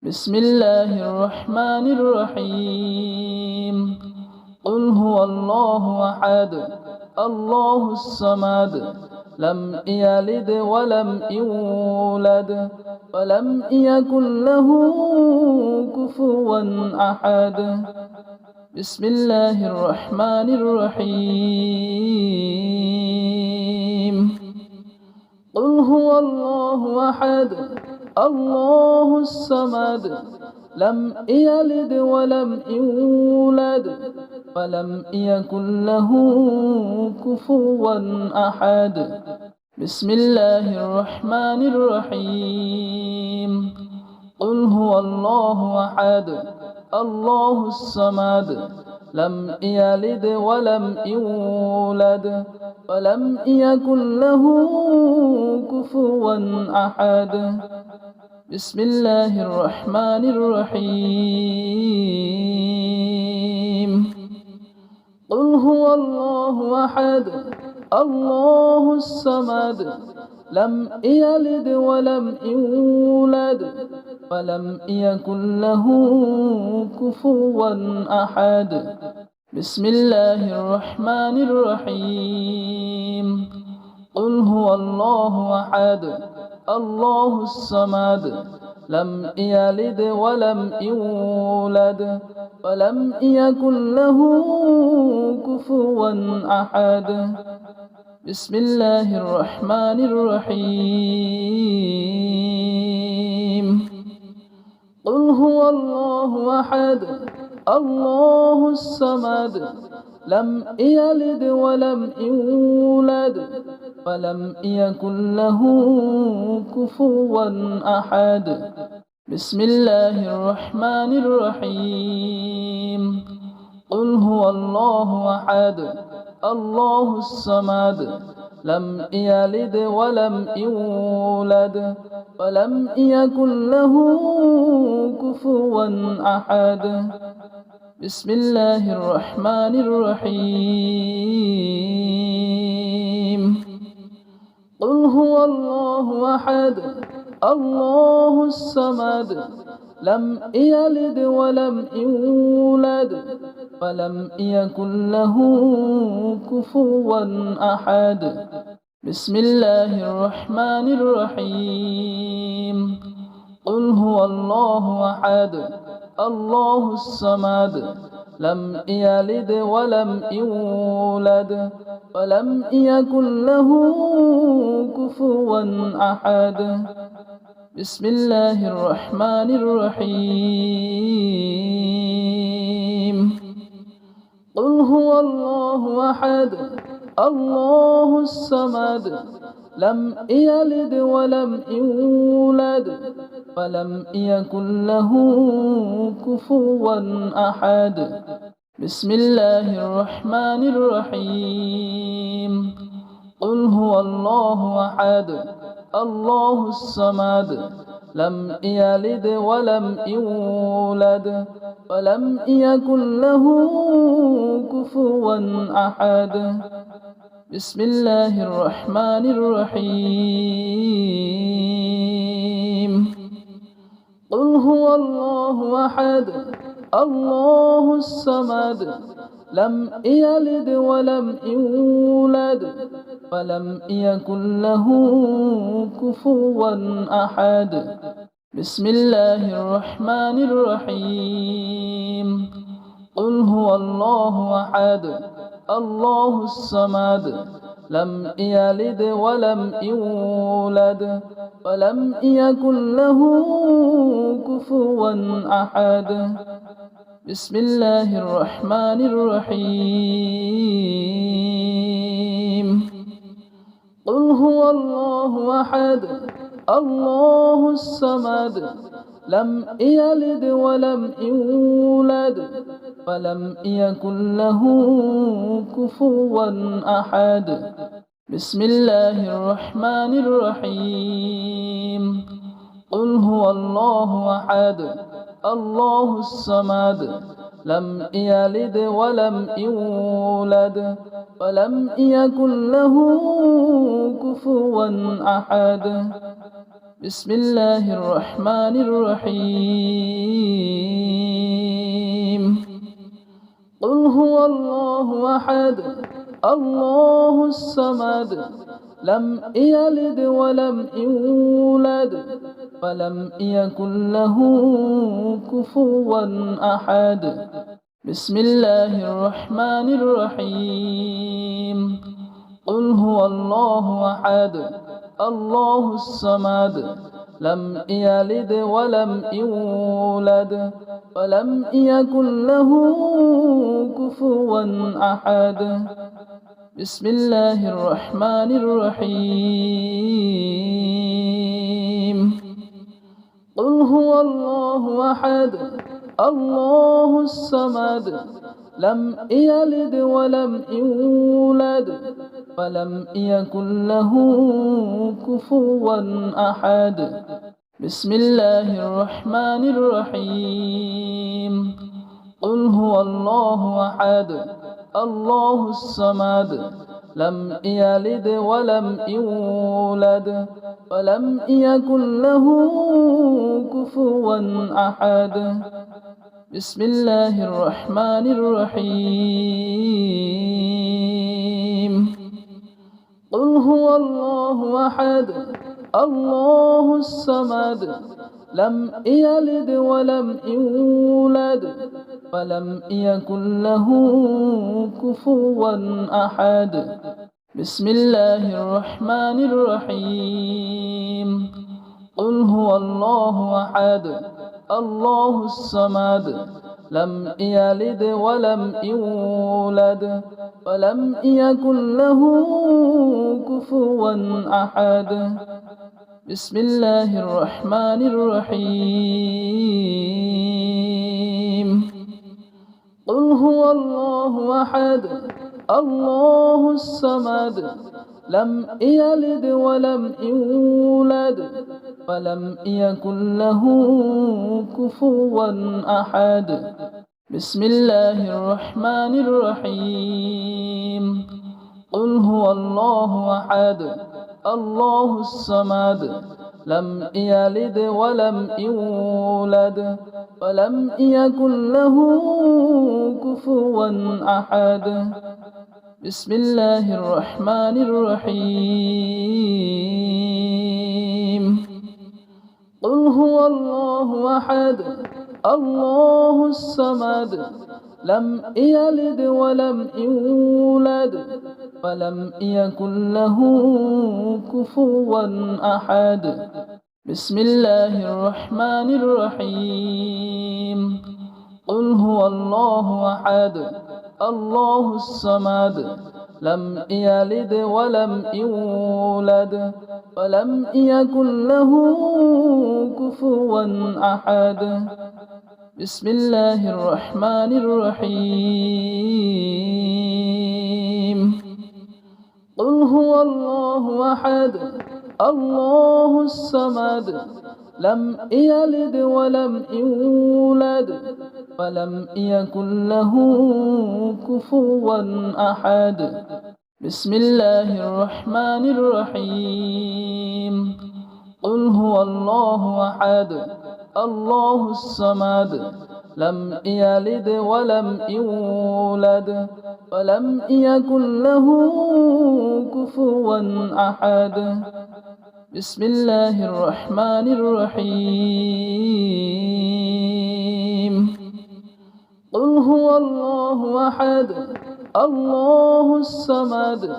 بسم الله الرحمن الرحيم قل هو الله أحد الله الصمد لم يلد ولم يولد ولم يكن له كفوا أحد بسم الله الرحمن الرحيم قل هو الله أحد الله الصمد لم يلد ولم يولد ولم يكن له كفوا أحد بسم الله الرحمن الرحيم قل هو الله أحد الله الصمد لم يلد ولم يولد ولم يكن له كفوا أحد بسم الله الرحمن الرحيم قل هو الله أحد الله الصمد لم يلد ولم يولد ولم يكن له كفوا أحد بسم الله الرحمن الرحيم قل هو الله أحد الله الصمد لم يلد ولم يولد ولم يكن له كفوا أحد بسم الله الرحمن الرحيم قل هو الله أحد الله الصمد لم يلد ولم يولد ولم يكن له كفوا أحد بسم الله الرحمن الرحيم قل هو الله أحد الله الصمد لم يلد ولم يولد ولم يكن له كفوا أحد بسم الله الرحمن الرحيم قل هو الله أحد الله الصمد لم يلد ولم يولد ولم يكن له كفوا أحد بسم الله الرحمن الرحيم قل هو الله أحد الله الصمد لم يلد ولم يولد ولم يكن له كفوا أحد بسم الله الرحمن الرحيم قل هو الله أحد الله الصمد لم يلد ولم يولد ولم يكن له كفوا أحد بسم الله الرحمن الرحيم قل هو الله أحد الله الصمد لم يلد ولم يولد ولم يكن له كفوا أحد بسم الله الرحمن الرحيم قل هو الله أحد الله الصمد لم يلد ولم يولد ولم يكن له كفوا أحد بسم الله الرحمن الرحيم قل هو الله أحد الله الصمد لم يلد ولم يولد ولم يكن له كفوا أحد بسم الله الرحمن الرحيم قل هو الله أحد الله الصمد لم يلد ولم يولد ولم يكن له كفوا أحد بسم الله الرحمن الرحيم قل هو الله أحد الله الصمد لم يلد ولم يولد ولم يكن له كفوا أحد بسم الله الرحمن الرحيم قل هو الله أحد الله الصمد لم يلد ولم يولد ولم يكن له كفوا أحد بسم الله الرحمن الرحيم قل هو الله أحد الله الصمد لم يلد ولم يولد ولم يكن له كفوا أحد بسم الله الرحمن الرحيم قل هو الله أحد الله الصمد لم يلد ولم يولد ولم يكن له كفوا أحد بسم الله الرحمن الرحيم قل هو الله أحد الله الصمد لم يلد ولم يولد ولم يكن له كفوا أحد بسم الله الرحمن الرحيم قل هو الله أحد الله الصمد لم يلد ولم يولد ولم يكن له كفوا أحد بسم الله الرحمن الرحيم قل هو الله أحد الله الصمد لم يلد ولم يولد ولم يكن له كفوا أحد بسم الله الرحمن الرحيم قل هو الله أحد الله الصمد لم يلد ولم يولد ولم يكن له كفوا أحد بسم الله الرحمن الرحيم قل هو الله أحد الله الصمد لم يلد ولم يولد ولم يكن له كفوا أحد بسم الله الرحمن الرحيم قل هو الله أحد الله الصمد لم يلد ولم يولد ولم يكن له كفوا أحد بسم الله الرحمن الرحيم قل هو الله أحد الله الصمد لم يلد ولم يولد ولم يكن له كفوا أحد بسم الله الرحمن الرحيم قل هو الله أحد الله الصمد لم يلد ولم يولد ولم يكن له كفوا أحد بسم الله الرحمن الرحيم قل هو الله أحد الله الصمد لم يلد ولم يولد ولم يكن له كفوا أحد بسم الله الرحمن الرحيم قل هو الله أحد الله الصمد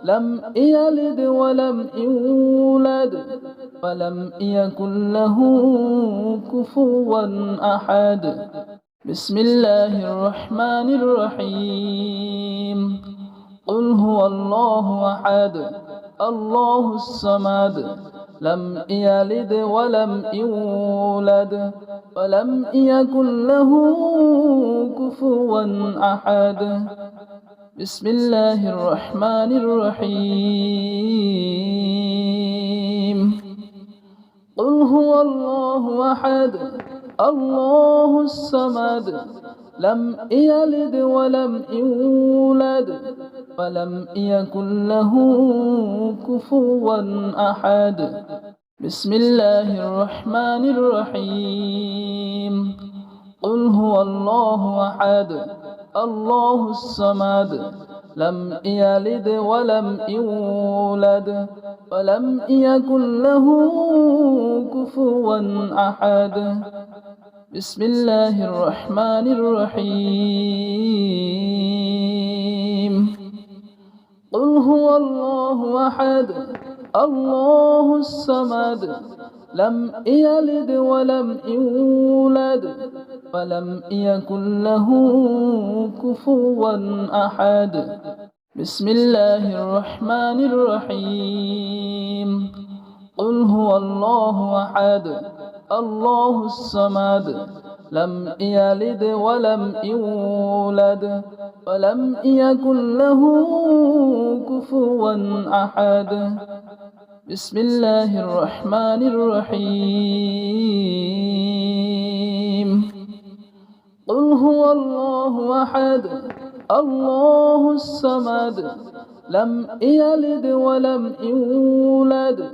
لم يلد ولم يولد ولم يكن له كفوا أحد بسم الله الرحمن الرحيم قل هو الله أحد الله الصمد لم يلد ولم يولد ولم يكن له كفوا أحد بسم الله الرحمن الرحيم قل هو الله أحد الله الصمد لم يلد ولم يولد ولم يكن له كفوا أحد بسم الله الرحمن الرحيم قل هو الله أحد الله الصمد لم يلد ولم يولد ولم يكن له كفوا أحد بسم الله الرحمن الرحيم قل هو الله أحد الله الصمد لم يلد ولم يولد ولم يكن له كفوا أحد بسم الله الرحمن الرحيم قل هو الله أحد الله الصمد لم يلد ولم يولد ولم يكن له كفوا أحد بسم الله الرحمن الرحيم قل هو الله أحد الله الصمد لم يلد ولم يولد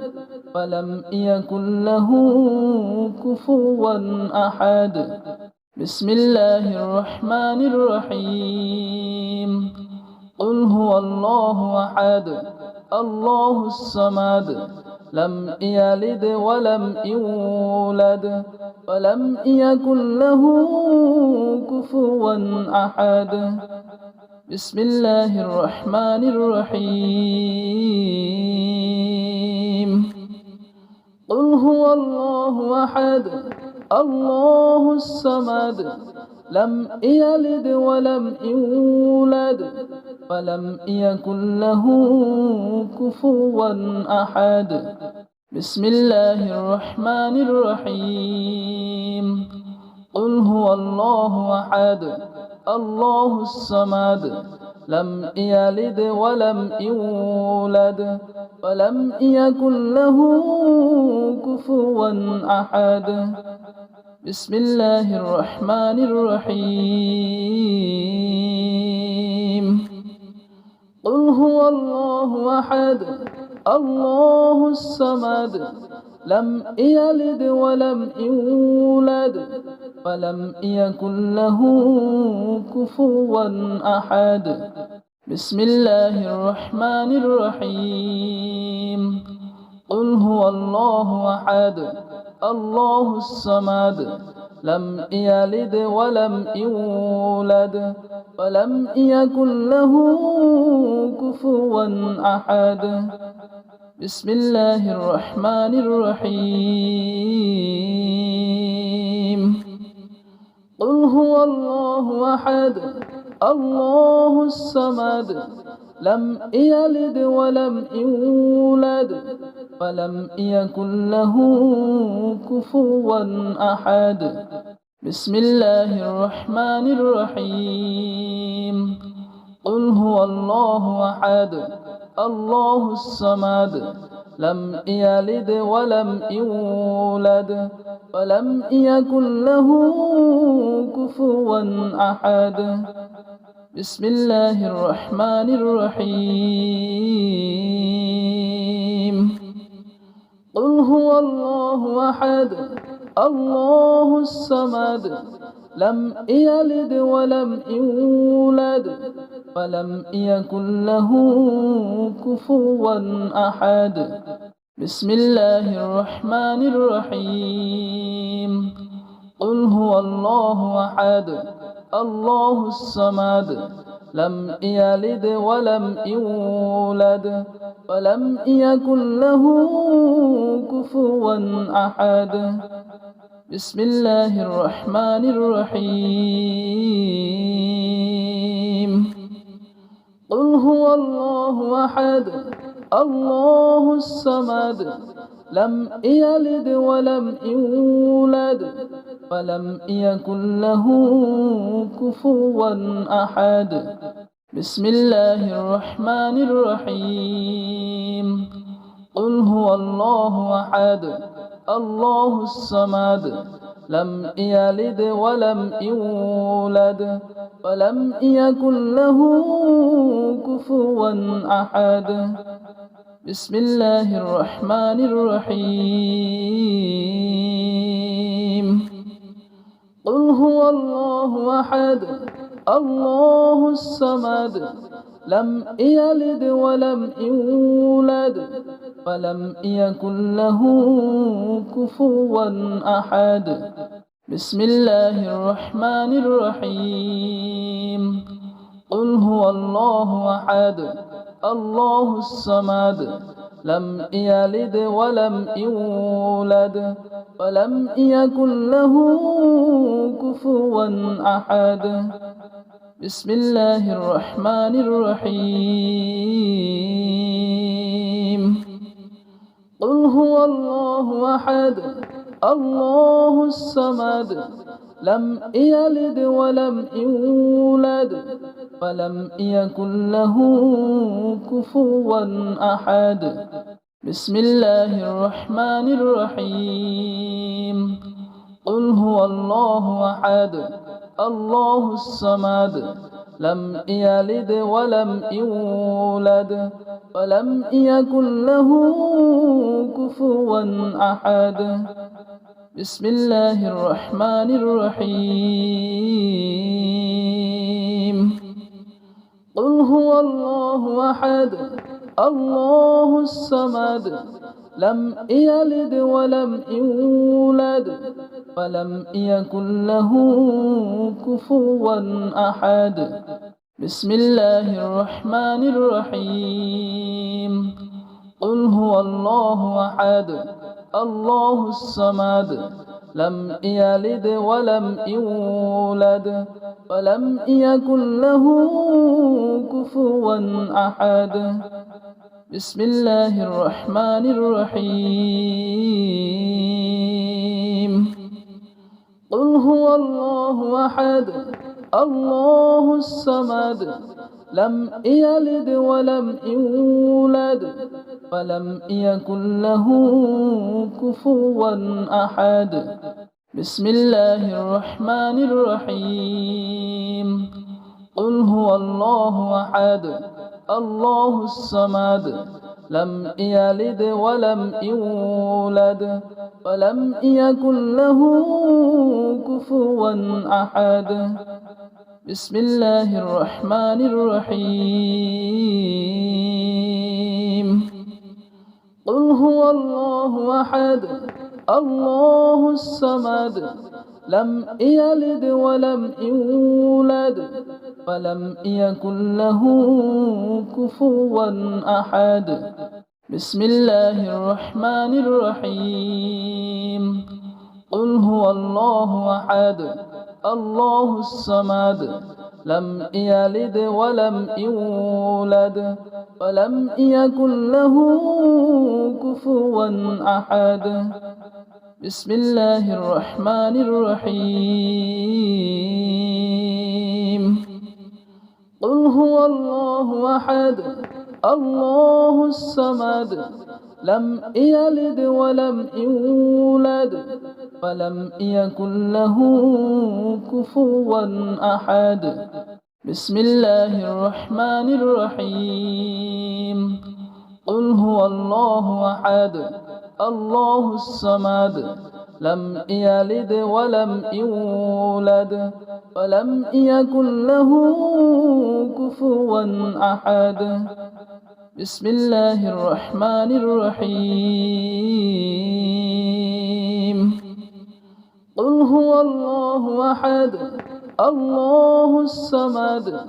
ولم يكن له كفوا أحد بسم الله الرحمن الرحيم قل هو الله أحد الله الصمد لم يلد ولم يولد ولم يكن له كفوا أحد بسم الله الرحمن الرحيم قل هو الله أحد الله الصمد لم يلد ولم يولد ولم يكن له كفوا أحد بسم الله الرحمن الرحيم قل هو الله أحد الله الصمد لم يلد ولم يولد ولم يكن له كفوا أحد بسم الله الرحمن الرحيم قل هو الله أحد الله الصمد لم يلد ولم يولد ولم يكن له كفوا أحد بسم الله الرحمن الرحيم قل هو الله أحد الله الصمد لم يلد ولم يولد ولم يكن له كفوا أحد بسم الله الرحمن الرحيم قل هو الله أحد الله الصمد لم يلد ولم يولد ولم يكن له كفوا أحد بسم الله الرحمن الرحيم قل هو الله أحد الله الصمد لم يلد ولم يولد ولم يكن له كفوا أحد بسم الله الرحمن الرحيم قل هو الله أحد الله الصمد لم يلد ولم يولد ولم يكن له كفوا أحد بسم الله الرحمن الرحيم قل هو الله أحد الله الصمد لم يلد ولم يولد ولم يكن له كفوا أحد بسم الله الرحمن الرحيم قل هو الله أحد الله الصمد لم يلد ولم يولد ولم يكن له كفوا أحد بسم الله الرحمن الرحيم قل هو الله أحد الله الصمد لم يلد ولم يولد ولم يكن له كفوا أحد بسم الله الرحمن الرحيم قل هو الله أحد الله الصمد لم يلد ولم يولد ولم يكن له كفوا أحد بسم الله الرحمن الرحيم قل هو الله أحد الله الصمد لم يلد ولم يولد ولم يكن له كفوا أحد بسم الله الرحمن الرحيم قل هو الله أحد الله الصمد لم يلد ولم يولد ولم يكن له كفوا أحد بسم الله الرحمن الرحيم قل هو الله أحد الله الصمد لم يلد ولم يولد ولم يكن له كفوا أحد بسم الله الرحمن الرحيم قل هو الله أحد الله الصمد لم يلد ولم يولد ولم يكن له كفوا أحد بسم الله الرحمن الرحيم قل هو الله أحد الله الصمد لم يلد ولم يولد ولم يكن له كفوا أحد بسم الله الرحمن الرحيم قل هو الله أحد الله الصمد لم يلد ولم يولد ولم يكن له كفوا أحد بسم الله الرحمن الرحيم قل هو الله أحد الله الصمد لم يلد ولم يولد ولم يكن له كفوا أحد بسم الله الرحمن الرحيم قل هو الله أحد الله الصمد لم يلد ولم يولد ولم يكن له كفوا أحد بسم الله الرحمن الرحيم قل هو الله أحد الله الصمد لم يلد ولم يولد ولم يكن له كفوا أحد بسم الله الرحمن الرحيم قل هو الله أحد الله الصمد لم يلد ولم يولد ولم يكن له كفوا أحد بسم الله الرحمن الرحيم قل هو الله أحد الله الصمد لم يلد ولم يولد ولم يكن له كفوا أحد بسم الله الرحمن الرحيم قل هو الله أحد الله الصمد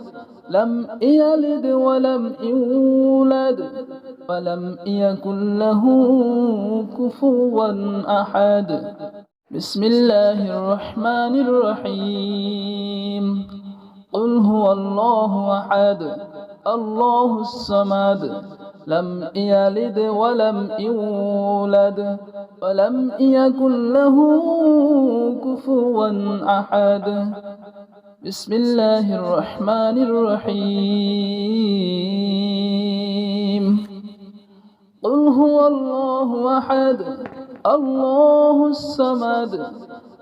لم يلد ولم يولد ولم يكن له كفوا أحد بسم الله الرحمن الرحيم قل هو الله أحد الله الصمد لم يلد ولم يولد ولم يكن له كفوا أحد بسم الله الرحمن الرحيم قل هو الله أحد الله الصمد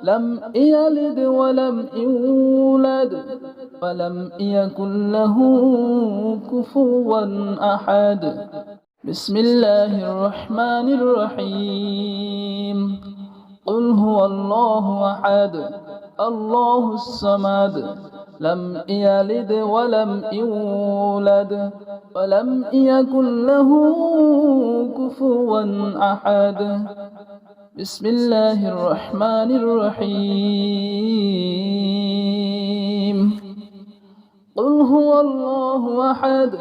لم يلد ولم يولد ولم يكن له كفوا أحد بسم الله الرحمن الرحيم قل هو الله أحد الله الصمد لم يلد ولم يولد ولم يكن له كفوا أحد بسم الله الرحمن الرحيم قل هو الله أحد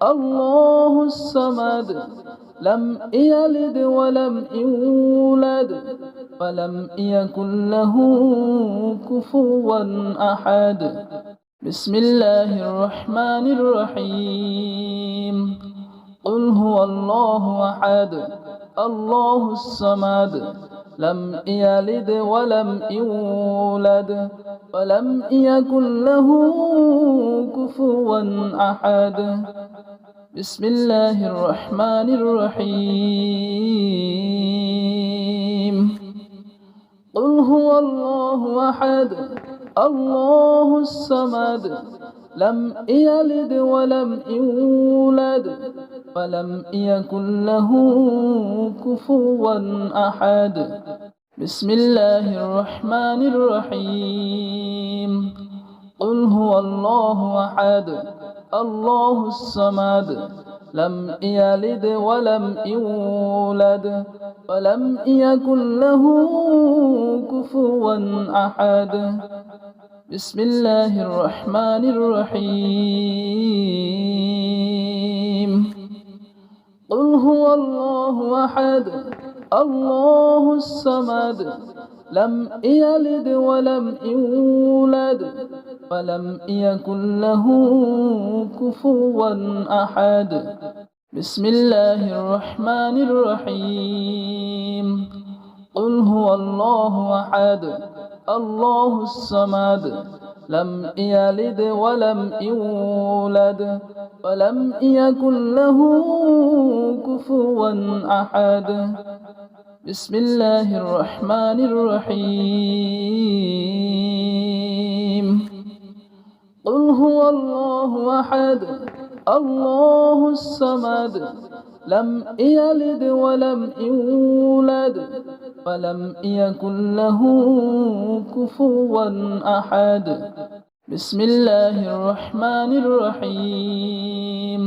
الله الصمد لم يلد ولم يولد ولم يكن له كفوا أحد بسم الله الرحمن الرحيم قل هو الله أحد الله الصمد لم يلد ولم يولد ولم يكن له كفوا أحد بسم الله الرحمن الرحيم قل هو الله أحد الله الصمد لم يلد ولم يولد ولم يكن له كفوا أحد بسم الله الرحمن الرحيم قل هو الله أحد الله الصمد لم يلد ولم يولد ولم يكن له كفوا أحد بسم الله الرحمن الرحيم قل هو الله أحد الله الصمد لم يلد ولم يولد ولم يكن له كفوا أحد بسم الله الرحمن الرحيم قل هو الله أحد الله الصمد لم يلد ولم يولد ولم يكن له كفوا أحد بسم الله الرحمن الرحيم قل هو الله أحد الله الصمد لم يلد ولم يولد ولم يكن له كفوا أحد بسم الله الرحمن الرحيم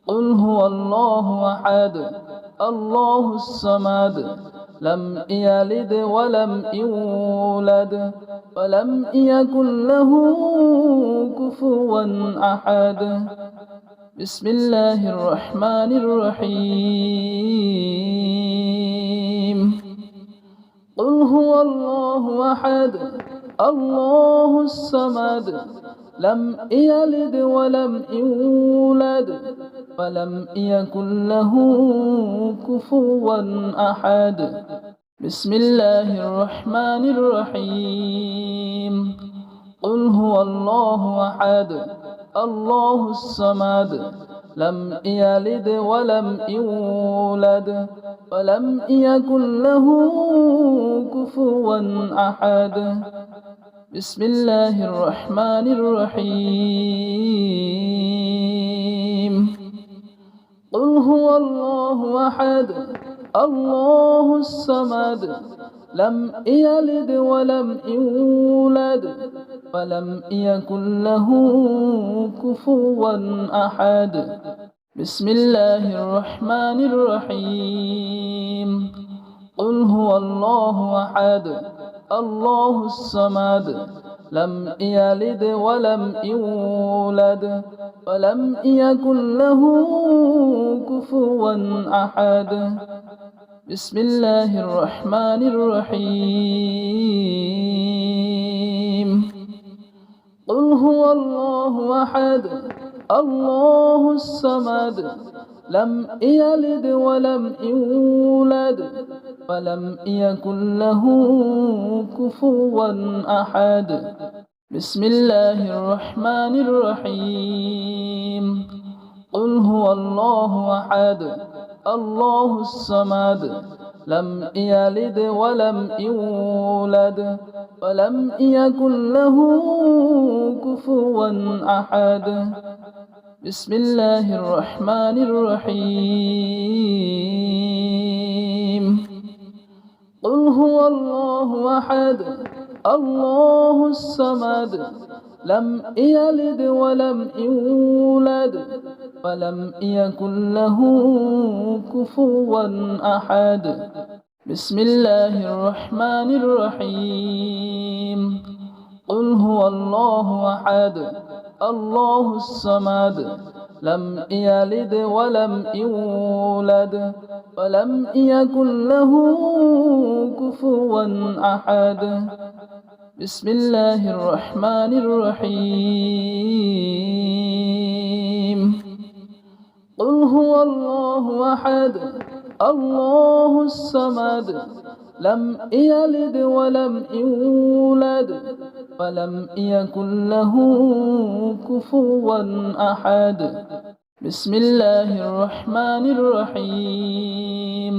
قل هو الله أحد الله الصمد لم يلد ولم يولد ولم يكن له كفوا أحد بسم الله الرحمن الرحيم قل هو الله أحد الله الصمد لم يلد ولم يولد ولم يكن له كفوا أحد بسم الله الرحمن الرحيم قل هو الله أحد الله الصمد لم يلد ولم يولد ولم يكن له كفوا أحد بسم الله الرحمن الرحيم قل هو الله أحد الله الصمد لم يلد ولم يولد ولم يكن له كفوا أحد بسم الله الرحمن الرحيم قل هو الله أحد الله الصمد لم يلد ولم يولد ولم يكن له كفوا أحد بسم الله الرحمن الرحيم قل هو الله أحد الله الصمد لم يلد ولم يولد ولم يكن له كفوا أحد بسم الله الرحمن الرحيم قل هو الله أحد الله الصمد لم يلد ولم يولد ولم يكن له كفوا أحد بسم الله الرحمن الرحيم قل هو الله أحد الله الصمد لم يلد ولم يولد ولم يكن له كفوا أحد بسم الله الرحمن الرحيم قل هو الله أحد الله الصمد لم يلد ولم يولد ولم يكن له كفوا أحد بسم الله الرحمن الرحيم قل هو الله أحد الله الصمد لم يلد ولم يولد ولم يكن له كفوا أحد بسم الله الرحمن الرحيم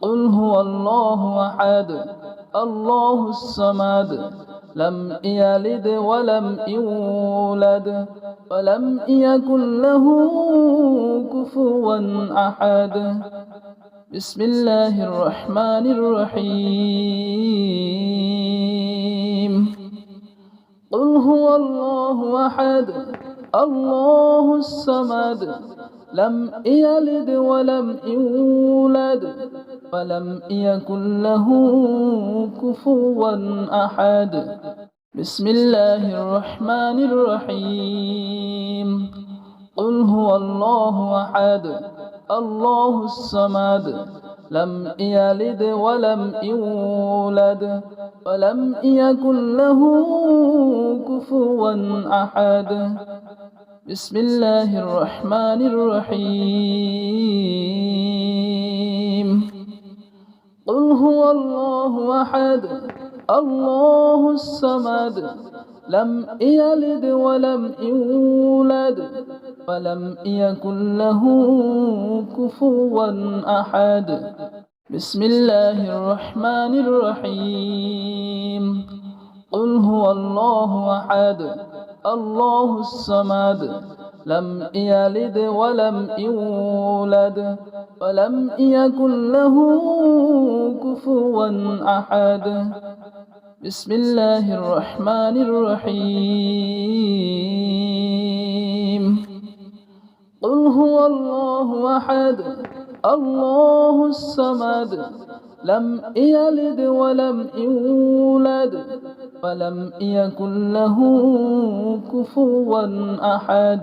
قل هو الله أحد الله الصمد لم يلد ولم يولد ولم يكن له كفوا أحد بسم الله الرحمن الرحيم قل هو الله أحد الله الصمد لم يلد ولم يولد ولم يكن له كفوا أحد بسم الله الرحمن الرحيم قل هو الله أحد الله الصمد لم يلد ولم يولد ولم يكن له كفوا أحد بسم الله الرحمن الرحيم قل هو الله أحد الله الصمد لم يلد ولم يولد ولم يكن له كفوا أحد بسم الله الرحمن الرحيم قل هو الله أحد الله الصمد لم يلد ولم يولد ولم يكن له كفوا أحد بسم الله الرحمن الرحيم قل هو الله أحد الله الصمد لم يلد ولم يولد ولم يكن له كفوا أحد